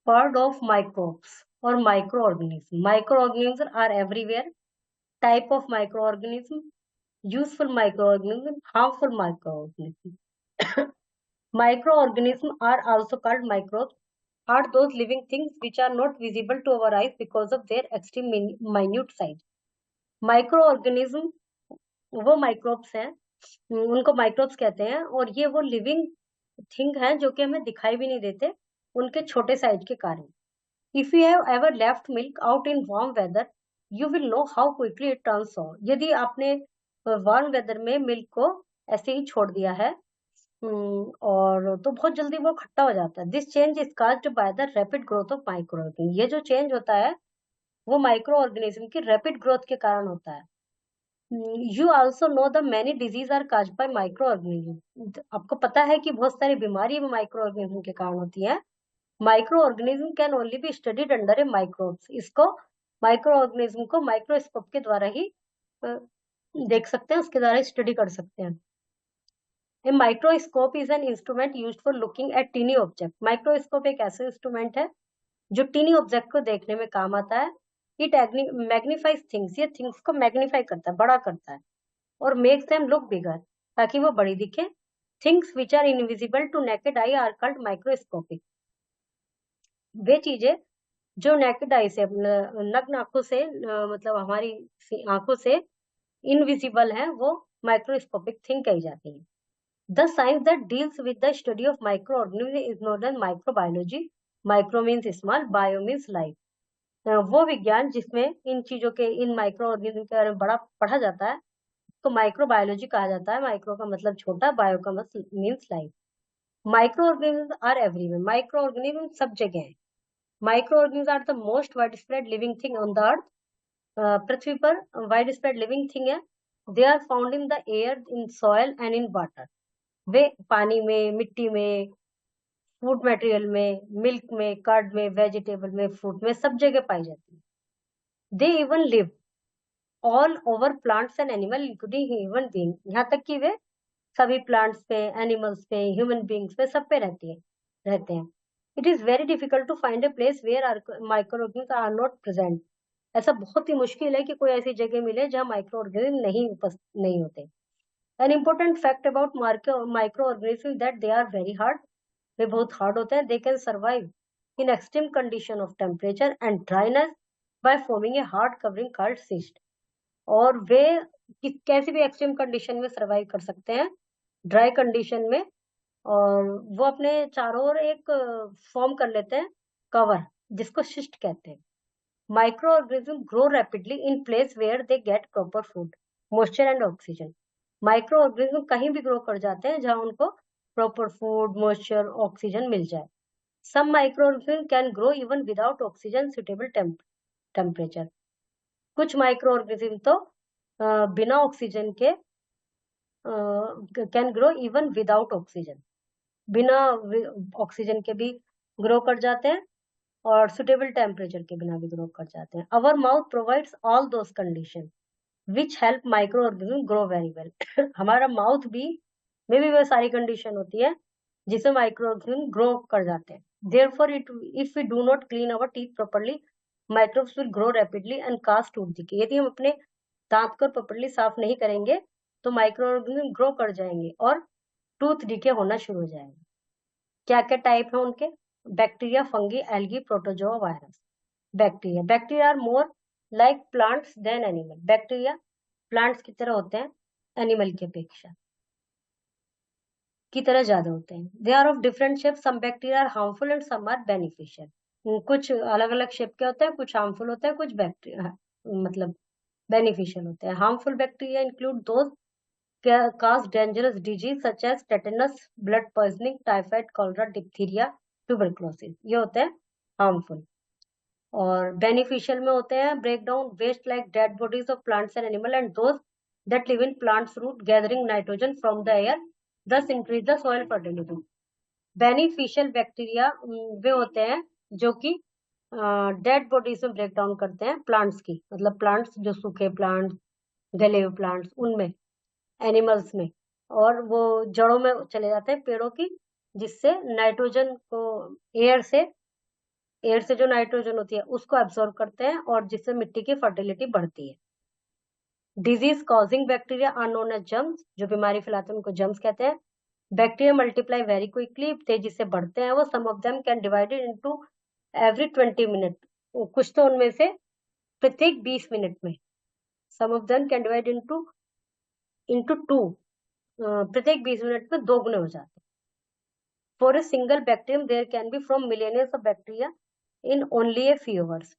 Part of microbes or microorganisms. Microorganisms are everywhere. Type of microorganism, useful microorganism, harmful microorganism. Microorganisms are also called microbes, are those living things which are not visible to our eyes because of their extreme minute size. Microorganism वो microbes हैं, उनको microbes कहते हैं, और ये वो living thing है जो कि हमें दिखाई भी नहीं देते उनके छोटे साइज के कारण. If you have ever left milk out in warm weather, you will know how quickly it turns sour. यदि आपने वार्म वेदर में मिल्क को ऐसे ही छोड़ दिया है और तो बहुत जल्दी वो खट्टा हो जाता है. This change is caused by the rapid growth of micro organism. ये जो चेंज होता है वो माइक्रो ऑर्गेनिज्म की रैपिड ग्रोथ के कारण होता है. You also know the many disease are caused by micro organism. आपको पता है कि बहुत सारी बीमारी माइक्रो ऑर्गेनिज्म के कारण होती है. Micro organism can only be studied under A microbes. इसको माइक्रो ऑर्गेनिज्म को माइक्रोस्कोप के द्वारा ही देख सकते हैं, उसके द्वारा स्टडी कर सकते हैं. A microscope is an instrument used for looking at tiny object. Microscope एक ऐसा इंस्ट्रूमेंट है जो टीनी ऑब्जेक्ट को देखने में काम आता है. It magnifies things. ये थिंग्स को मैग्निफाई करता है, बड़ा करता है, और मेक्स देम लुक बिगर, ताकि वो बड़ी दिखे. Things which are invisible to naked eye are called microscopic. वे चीजें जो नेकेड आई से, नग्न आंखों से, मतलब हमारी आंखों से इनविजिबल है, वो माइक्रोस्कोपिक थिंग कही जाती है. The science that deals with the study of micro organism is known as microbiology. Micro means small, bio means life. वो विज्ञान जिसमें इन चीजों के, इन माइक्रो ऑर्गेनिज्म के बारे में बड़ा पढ़ा जाता है, तो माइक्रोबायोलॉजी कहा जाता है. माइक्रो का मतलब छोटा, बायो का मतलब means life. Micro organism are everywhere. Micro organism सब जगह है. Microorganisms are the most widespread living thing on the earth. पृथ्वी पर widespread living thing है. They are found in the air, in soil and in water. वे पानी में, मिट्टी में, food material में, मिल्क में, कर्ड में, वेजिटेबल में, फ्रूट में, सब जगह पाई जाती है. They even live all over plants and animal including human being. यहाँ तक कि वे सभी प्लांट्स पे, एनिमल्स पे, ह्यूमन बींग्स पे, सब पे रहते हैं. It is very difficult to find a place where microorganism are not present. ऐसा बहुत ही मुश्किल है कि कोई ऐसी जगह मिले जहाँ माइक्रो ऑर्गेनिज्म नहीं होते. An important fact about microorganism that they are very hard. वे बहुत हार्ड होते हैं. They can survive in extreme condition of temperature and dryness by forming a hard covering called cyst. और वे कैसी भी एक्सट्रीम कंडीशन में survive कर सकते हैं, ड्राई कंडीशन में, और वो अपने चारों ओर एक फॉर्म कर लेते हैं कवर, जिसको शिस्ट कहते हैं. Micro organism grow rapidly in place where they get proper food, moisture and oxygen. Micro organism कहीं भी ग्रो कर जाते हैं जहां उनको प्रॉपर फूड, मॉइस्चर, ऑक्सीजन मिल जाए. Some micro organism can grow even without oxygen suitable temperature. कुछ माइक्रो ऑर्गेनिज्म तो बिना ऑक्सीजन के can grow even without oxygen, बिना ऑक्सीजन के भी ग्रो कर जाते हैं, और सुटेबल टेम्परेचर के बिना भी ग्रो कर जाते हैं. Our mouth provides all those condition which help micro organism grow very well. हमारा माउथ भी में भी वह सारी कंडीशन होती है जिसे माइक्रो ऑर्गेनिज्म ग्रो कर जाते हैं. Therefore if we do not clean our teeth properly, microbes will grow rapidly and cause tooth decay. यदि हम अपने दांत को प्रॉपर्ली साफ नहीं करेंगे तो माइक्रो ऑर्गेनिज्म ग्रो कर जाएंगे और टूथ डिके होना शुरू हो जाएगा. क्या क्या टाइप है उनके? Bacteria, fungi, algae, protozoa, virus. Bacteria are more like plants than animal. Bacteria plants की तरह होते हैं, एनिमल की अपेक्षा की तरह ज्यादा होते हैं. They are of different shape. Some bacteria are harmful and some are beneficial. कुछ अलग अलग शेप के होते हैं, कुछ हार्मफुल होते हैं, कुछ बैक्टीरिया मतलब बेनिफिशियल होते हैं. Harmful bacteria include those cause dangerous disease such as tetanus, blood poisoning, typhoid, cholera, diphtheria, tuberculosis. ये होते हैं harmful. और beneficial में होते हैं break down waste like dead bodies of plants and animal and those that live in plants root gathering nitrogen from the air, thus increase the soil fertility. beneficial bacteria वे होते हैं जो कि dead bodies में break down करते हैं plants की, मतलब plants जो सूखे प्लांट्स, गले हुए प्लांट्स, उनमें, एनिमल्स में, और वो जड़ों में चले जाते हैं पेड़ों की, जिससे नाइट्रोजन को एयर से एयर से जो नाइट्रोजन होती है उसको एब्सॉर्ब करते हैं और जिससे मिट्टी की फर्टिलिटी बढ़ती है। Disease causing bacteria are known as germs, जो बीमारी फैलाते हैं उनको जर्म्स कहते हैं। बैक्टीरिया मल्टीप्लाई वेरी क्विकली, तेजी से बढ़ते हैं वो। Some of them can divided into every 20 minute, कुछ तो उनमें से प्रत्येक 20 मिनट में। Some of them can divide into into two, प्रत्येक 20 मिनट में 2 गुने हो जाते हैं। For a single bacterium there can be from millions of bacteria in only a few hours.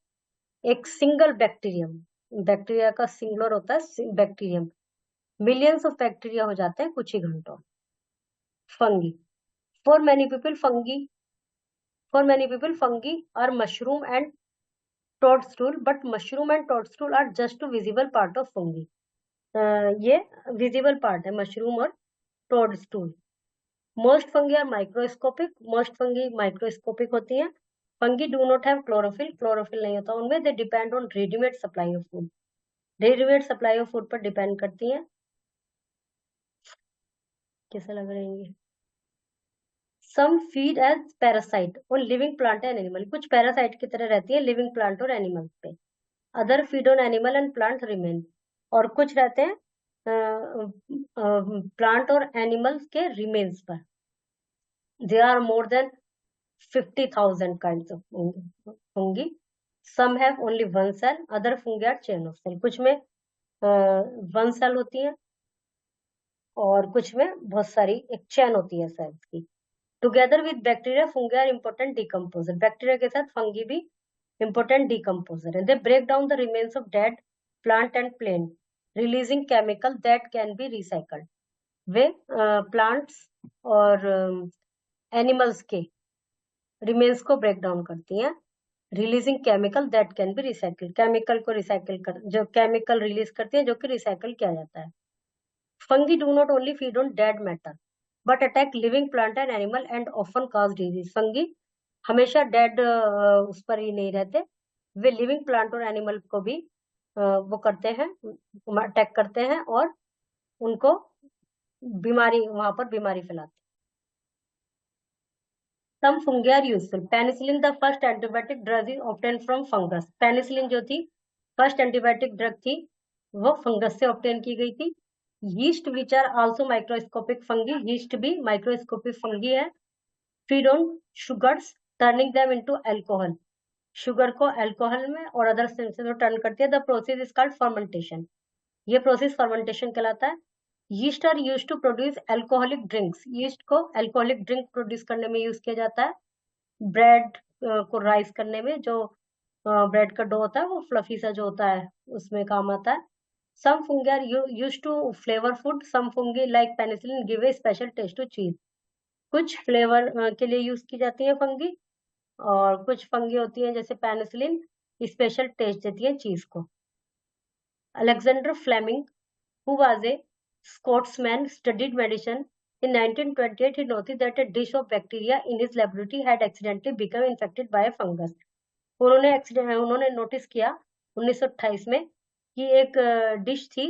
एक सिंगल बैक्टीरियम, बैक्टीरिया का सिंगुलर होता है बैक्टीरियम, मिलियंस ऑफ बैक्टीरिया हो जाते हैं कुछ ही घंटों। Fungi, for many people fungi are mushroom and toadstool, but mushroom and toadstool are just a visible part of fungi. ये विजिबल पार्ट है मशरूम और toadstool. Most fungi are microscopic, most fungi microscopic होती हैं। Fungi do not have chlorophyll, chlorophyll नहीं होता उनमें। They depend on readymade supply of food, readymade supply of food पर depend करती हैं। कैसे लग रहे हैं ये? सम फीड एज पैरासाइट और लिविंग प्लांट एंड एनिमल, कुछ पैरासाइट की तरह रहती है लिविंग प्लांट और एनिमल पे। Other feed on animal and plant remain, और कुछ रहते हैं प्लांट और एनिमल्स के रिमेन्स पर। There are more than 50,000 kinds of fungi. Some have only one cell, other fungi are chain of cell. कुछ में वन सेल होती है और कुछ में बहुत सारी एक चेन होती है सेल्स की। Together with bacteria fungi are important decomposer, bacteria के साथ फंगी भी important decomposer है। They break down the remains of dead plant and plant, releasing chemical that can be recycled. Way plants और animals के remains को break down करती हैं, releasing chemical that can be recycled, chemical को recycle कर, जो chemical release करती है जो कि recycle किया जाता है। Fungi do not only feed on dead matter, but attack living plant and animal and often cause disease. Fungi हमेशा डेड उस पर ही नहीं रहते, वे लिविंग प्लांट और एनिमल को भी वो करते हैं, अटैक करते हैं और उनको बीमारी, वहां पर बीमारी फैलाते हैं। Some fungi are useful, penicillin the first antibiotic drug is obtain from fungus. Penicillin जो थी फर्स्ट एंटीबायोटिक ड्रग थी, वो फंगस से ऑब्टेन की गई थी। Yeast which are also microscopic fungi, yeast भी माइक्रोस्कोपिक फंगी है। Feed on sugars turning them into alcohol, sugar को अल्कोहल में और अदर सब्सटेंस में टर्न करती है। The process is called fermentation, ये प्रोसेस फर्मेंटेशन कहलाता है। Yeast are used to produce alcoholic drinks, yeast को अल्कोहलिक ड्रिंक प्रोड्यूस करने में यूज किया जाता है। ब्रेड को राइस करने में, जो ब्रेड का डो होता है वो फ्लफी सा जो होता है उसमें काम आता है। Some fungi are used to flavour food, some fungi like penicillin give a special taste to cheese, कुछ फ्लेवर के लिए यूज की जाती है फंगी, और कुछ फंगी होती हैं जैसे पेनिसिलिन स्पेशल टेस्ट देती है चीज को। Alexander Fleming, who was a Scotsman, studied medicine. In 1928, he noticed that a dish of bacteria in his laboratory had accidentally become infected by a fungus. उन्होंने नोटिस किया 1928 में कि एक डिश थी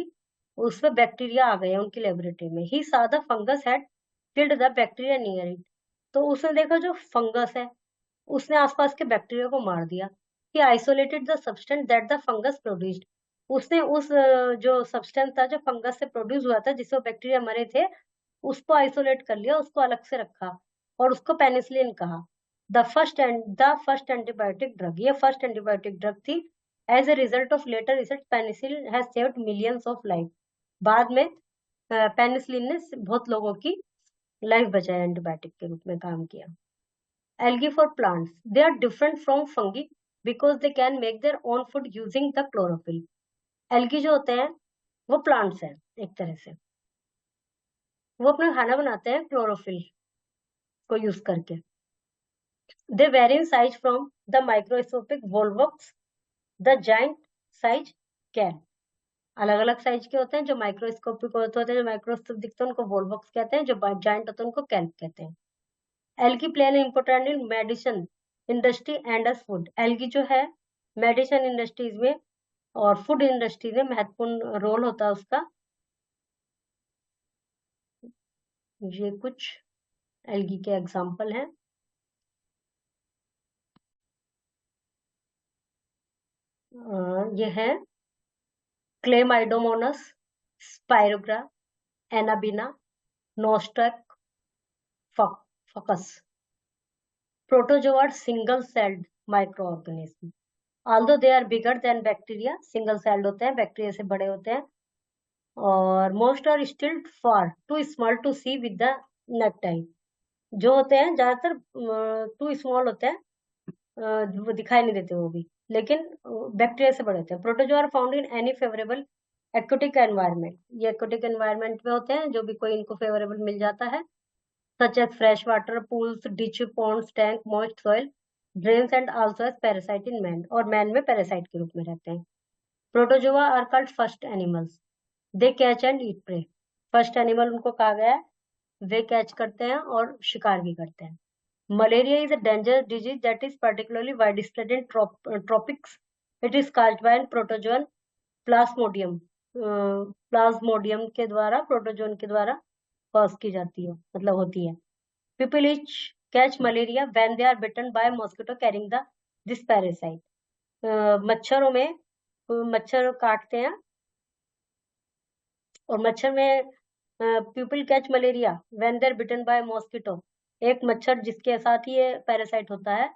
उसमें बैक्टीरिया आ गए उनकी लेबोरेटरी में। ही saw the fungus had killed the bacteria near it. तो उसने देखा जो फंगस है उसने आसपास के बैक्टीरिया को मार दिया। He isolated the substance that the fungus produced. उसने उस जो सब्सटेंस था जो फंगस से प्रोड्यूस हुआ था जिससे बैक्टीरिया मरे थे, उसको आइसोलेट कर लिया, उसको अलग से रखा और उसको पेनिसिलिन कहा। द फर्स्ट एंटीबायोटिक ड्रग, ये फर्स्ट एंटीबायोटिक ड्रग थी। As a result of later research penicillin has saved millions of life, बाद में पेनिसिलिन ने बहुत लोगों की लाइफ बचाई, एंटीबायोटिक के रूप में काम किया। Algae for plants, they are different from fungi because they can make their own food using the chlorophyll. Algae जो होते हैं वो प्लांट्स हैं एक तरह से, वो अपना खाना बनाते हैं क्लोरोफिल को यूज करके। They vary in size from the microscopic volvox the giant size can, अलग अलग साइज के होते हैं। जो माइक्रोस्कोपिक होते हैं, जो माइक्रोस्कोप दिखते हैं उनको वोल्वॉक्स कहते हैं, जो जाइंट होते हैं उनको कैल्प कहते हैं। Algae play an important in medicine industry and as food, algae जो है मेडिसिन इंडस्ट्रीज में और फूड इंडस्ट्री में महत्वपूर्ण रोल होता है उसका। ये कुछ एल्गी के एग्जाम्पल हैं। ये है chlamydomonas, spirogyra, anabaena, nostoc, fucus. Protozoa are single-celled microorganisms. Although they are bigger than bacteria, single-celled होते हैं, बैक्टीरिया से बड़े होते हैं, और most are still far too small to see with the naked eye. जो होते हैं ज्यादातर too small होते हैं, वो दिखाई नहीं देते वो भी, लेकिन बैक्टीरिया से बड़े होते हैं. Protozoa are found in any favourable aquatic environment. ये एक्वेटिक एनवायरनमेंट में होते हैं, जो भी कोई इनको फेवरेबल मिल जाता है, such as freshwater pools, ditch, ponds, tank, moist soil, drains, and also as parasite in man, और man में parasite के रूप में रहते हैं. Protozoa are called first animals. They catch and eat prey. First animal उनको कहा गया है, वे कैच करते हैं और शिकार भी करते हैं. Malaria is a dangerous disease that is particularly widespread in tropics. It is caused by a protozoan Plasmodium. Plasmodium के द्वारा, प्रोटोजोन के द्वारा कॉज की जाती है, मतलब होती है. People each catch malaria when they are bitten by a mosquito carrying this parasite. मच्छरों में मच्छर काटते हैं, और मच्छर में people catch malaria when they are bitten by a mosquito. एक मच्छर जिसके साथ ये पैरासाइट होता है,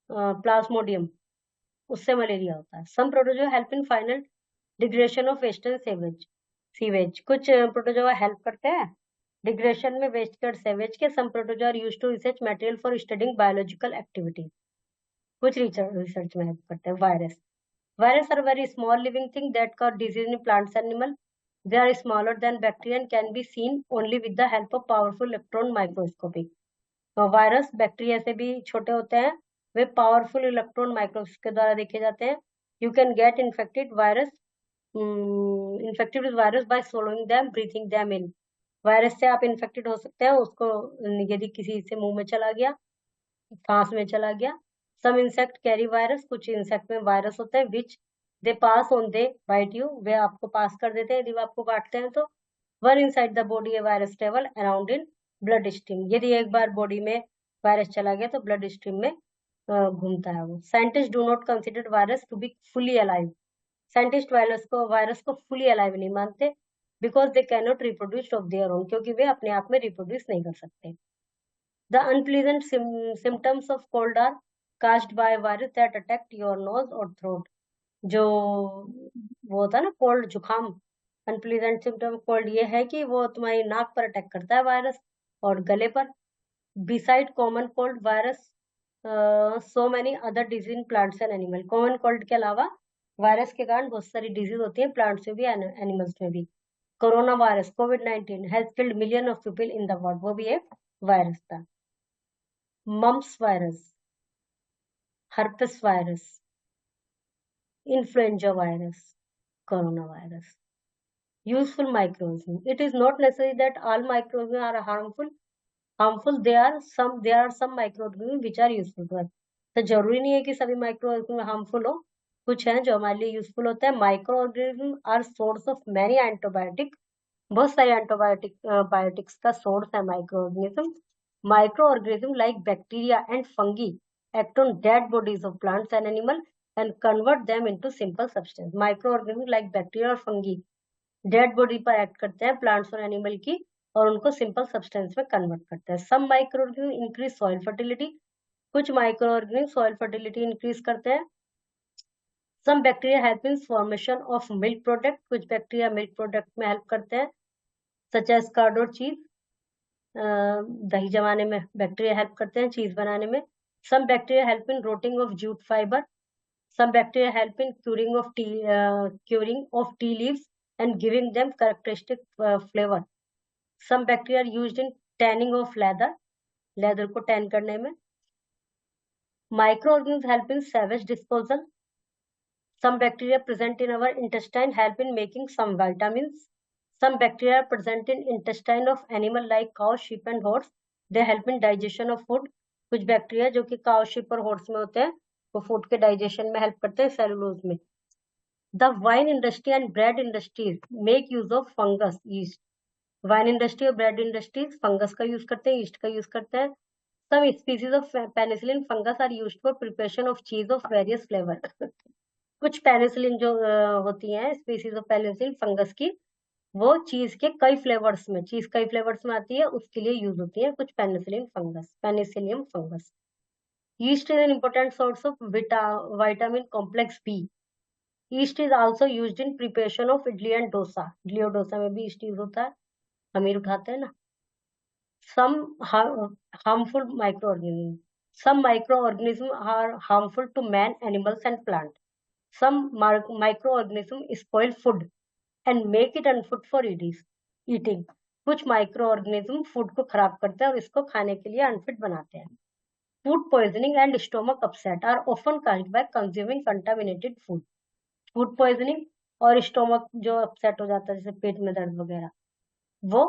प्लाज्मोडियम, उससे मलेरिया होता है. Some protozoa help in final degradation of western sewage. कुछ प्रोटोजोआ हेल्प करते हैं डिग्रेशन में वेस्टर्न सेवेज के. Some protozoa used to research material for studying biological activity. कुछ रिसर्च में हेल्प करते हैं. Virus are very small living thing that cause disease in plants animal. They are smaller than bacteria and can be seen only with the help of powerful electron microscopy. Virus bacteria से भी छोटे होते हैं, वे powerful electron microscope के द्वारा देखे जाते हैं. You can get infected with virus bye swallowing them, breathing them in. Virus से आप इन्फेक्टेड हो सकते हैं, उसको यदि किसी से मुंह में चला गया, सांस में चला गया. Some insect carry virus. कुछ इंसेक्ट में वायरस होते हैं, which they pass on they bite you. वे आपको पास कर देते हैं यदि वो आपको काटते हैं तो. One inside the body A virus travel around in blood stream. यदि एक बार बॉडी में वायरस चला गया तो ब्लड स्ट्रीम में घूमता है वो. Scientist do not consider virus to be fully alive. Scientist virus को फुली अलाइव नहीं मानते, because they can not reproduce of their own, क्योंकि वे अपने आप में रिप्रोड्यूस नहीं कर सकते. The unpleasant symptoms of cold are caused by virus that attacked your nose और थ्रोट. जो वो होता है ना कोल्ड, जुकाम, अनप्लीजेंट सिम्टम कोल्ड ये है कि वो तुम्हारी नाक पर अटैक करता है वायरस और गले पर. Beside common cold virus so many other disease in plants and animal. Common cold के अलावा वायरस के कारण बहुत सारी डिजीज होती है, प्लांट्स में भी एनिमल्स में भी. Corona virus, covid has killed million of people in the world. वो भी एक वायरस था. Mumps virus, herpes virus, influenza virus, corona virus. Useful microorganisms. It is not necessary that all microorganisms are harmful. There are some microorganisms which are useful to us. तो जरूरी नहीं है कि सभी माइक्रोऑर्गेनिज्म हार्मफुल हो, कुछ हैं जो हमारे लिए यूजफुल होते हैं. Microorganism are source of many antibiotic. बहुत सारे बायोटिक्स का सोर्स है microorganism. Microorganism like bacteria and fungi act on dead bodies of plants and animal and convert them into simple substance. Microorganism like bacteria और fungi dead body पर act करते हैं plants और animal की, और उनको सिंपल सब्सटेंस में convert करते हैं. Some microorganism increase soil fertility. कुछ माइक्रोऑर्गेनिज्म सॉइल फर्टिलिटी इंक्रीज करते हैं. Some bacteria help in formation of milk product. कुछ बैक्टीरिया मिल्क प्रोडक्ट में हेल्प करते हैं, सच एज कर्ड और चीज. दही जमाने में बैक्टीरिया हेल्प करते हैं, चीज बनाने में. Some bacteria help in rotting of jute fibre. Some bacteria help in curing of tea leaves and giving them characteristic flavor. Some bacteria are used in tanning of leather को tan करने में. Microorganisms help in sewage disposal. Some bacteria present in our intestine help in making some vitamins. Some bacteria present in intestine of animal like cow, sheep and horse. They help in digestion of food. कुछ bacteria जो कि cow, sheep और horse में होते हैं, वो food के digestion में हेल्प करते हैं, सेलुलोज में. The wine industry and bread industries make use of fungus yeast. Wine industry और ब्रेड इंडस्ट्रीज फंगस का यूज करते हैं, ईस्ट का यूज करते हैं. Some species of penicillin fungus are used for preparation of cheese of various flavour. कुछ penicillin जो होती है स्पीसीज ऑफ पेनिसिलिन फंगस की, वो चीज के कई फ्लेवर्स में, चीज कई फ्लेवर्स में आती है, उसके लिए यूज होती है कुछ penicillin fungus, Penicillium fungus. Yeast is an important source of vitamin complex B. Yeast is also used in preparation of idli and dosa. idli और डोसा में भी yeast यूज होता है, खमीर उठाते हैं ना। Some harmful microorganisms. Some microorganisms are harmful to man, animals, and plant. Some microorganisms spoil food and make it unfit for eating. कुछ माइक्रोऑर्गेनिज्म फूड को खराब करते हैं और इसको खाने के लिए अनफिट बनाते हैं। Food poisoning and stomach upset are often caused by consuming contaminated food. Food poisoning और स्टोमक जो अपसेट हो जाता है, जैसे पेट में दर्द वगैरह, वो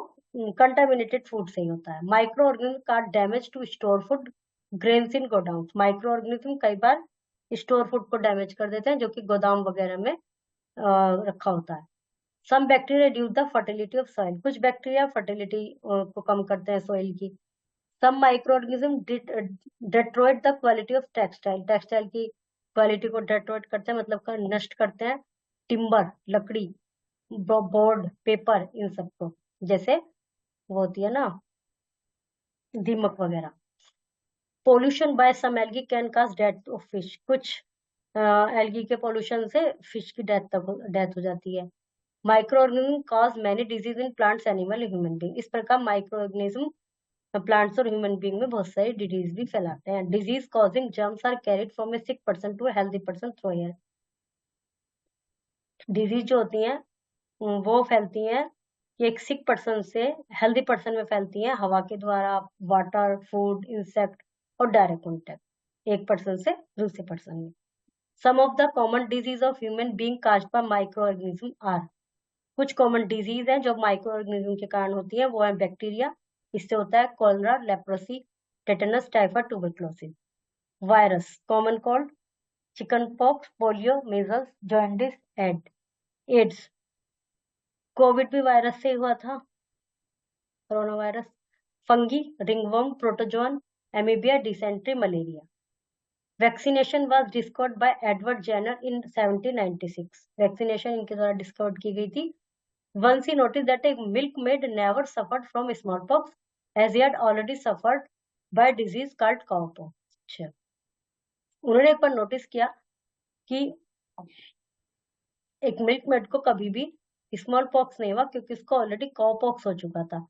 कंटामिनेटेड फूड से ही होता है। माइक्रो ऑर्गेनिज्म का damage to store food, grains in godown. Micro organism कई बार स्टोर फूड को डैमेज कर देते हैं जो कि गोदाम वगैरह में रखा होता है। Some bacteria reduce the fertility of soil. कुछ बैक्टीरिया फर्टिलिटी को कम करते हैं सॉइल की। Some microorganism deteriorate the quality of textile. Textile की क्वालिटी को डेट्रॉइट करते हैं, मतलब नष्ट करते हैं। टिम्बर, लकड़ी, बोर्ड, पेपर, इन सबको, जैसे वो होती है ना दीमक वगैरह। Pollution by some algae can cause death of fish. कुछ एल्गी के पोल्यूशन से फिश की डेथ हो जाती है। Micro organism cause many disease in plants, animal, human being. इस प्रकार माइक्रो ऑर्गेनिज्म प्लांट्स और ह्यूमन बीइंग में बहुत सारी डिजीज भी फैलाते हैं। Disease causing germs are carried from a sick person to a healthy person through air. Disease जो होती हैं वो फैलती हैं कि एक सिक पर्सन से हेल्दी पर्सन में फैलती हैं हवा के द्वारा, वाटर, फूड, इंसेक्ट और डायरेक्ट कॉन्टेक्ट एक पर्सन से दूसरे पर्सन में। Some of the common disease of human being caused by micro organism are. कुछ कॉमन डिजीज हैं जो माइक्रो ऑर्गेनिज्म के कारण होती है, वो है बैक्टीरिया, इससे होता है cholera, leprosy, tetanus, typhoid, tuberculosis. Virus, common cold, chicken pox, polio, measles, jaundice, AIDS. Covid भी वायरस से हुआ था, corona virus. Fungi, ringworm, protozoan, amoeba, dysentery, malaria. Vaccination was discovered by Edward Jenner in 1796। Vaccination इनके द्वारा discovered की गई थी। Once he noticed that a milkmaid never suffered from smallpox, as he had already suffered by a disease called cowpox. अच्छा, उन्होंने एक बार notice किया कि एक मिल्कमेड को कभी भी स्मॉल पॉक्स नहीं हुआ क्योंकि उसको ऑलरेडी कॉपॉक्स हो चुका था।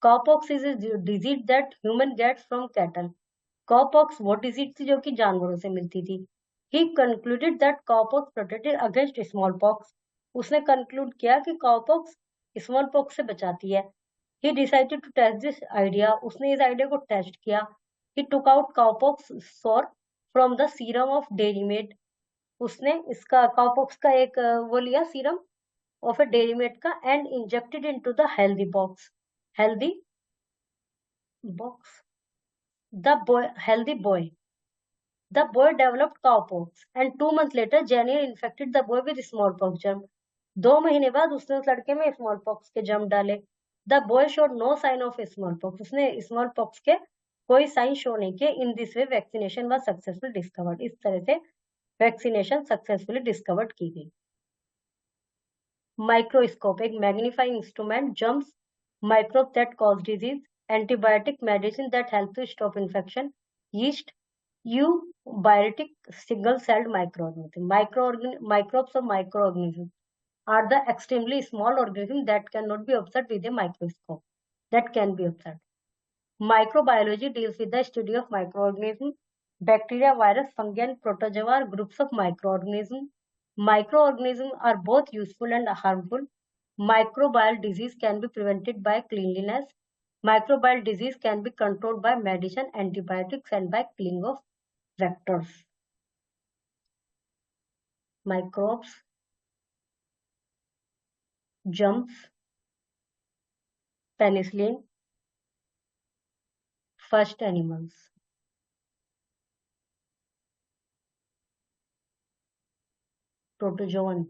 Cowpox is a disease that human gets from cattle. Cowpox वो डिजीज थी जो कि जानवरों से मिलती थी। He concluded that cowpox protected against small pox. उसने कंक्लूड किया कि कॉपॉक्स स्मॉल पॉक्स से बचाती है। He decided to test this idea. उसने इस आइडिया को टेस्ट किया। ही टुक out cowpox sore from the serum of dairy maid. उसने इसका कॉपॉक्स का एक वो लिया serum of a dairy maid का and injected into the healthy box, healthy box, the boy, healthy boy. The boy developed cowpox and 2 months later Jenner infected the boy with smallpox germ. 2 महीने बाद उसने उस लड़के में smallpox के germ डाले। The boy showed no sign of small pox. उसने smallpox के कोई साइन शो नहीं किए। In this way vaccination was successful discovered. इस तरह से वैक्सीनेशन सक्सेसफुली डिस्कवर्ड की गई। माइक्रोस्कोप, एक magnifying instrument, germs, microbe that cause disease, antibiotic medicine that help to stop infection, yeast, eukaryotic single-celled microorganisms. Microbes or microorganisms are the extremely small organisms that cannot be observed with a microscope. That can be observed. Microbiology deals with the study of microorganisms. Bacteria, virus, fungi, and protozoa are groups of microorganisms. Microorganisms are both useful and harmful. Microbial disease can be prevented by cleanliness. Microbial disease can be controlled by medicine, antibiotics, and by killing of vectors. Microbes, germs, penicillin, first animals. Protozoan,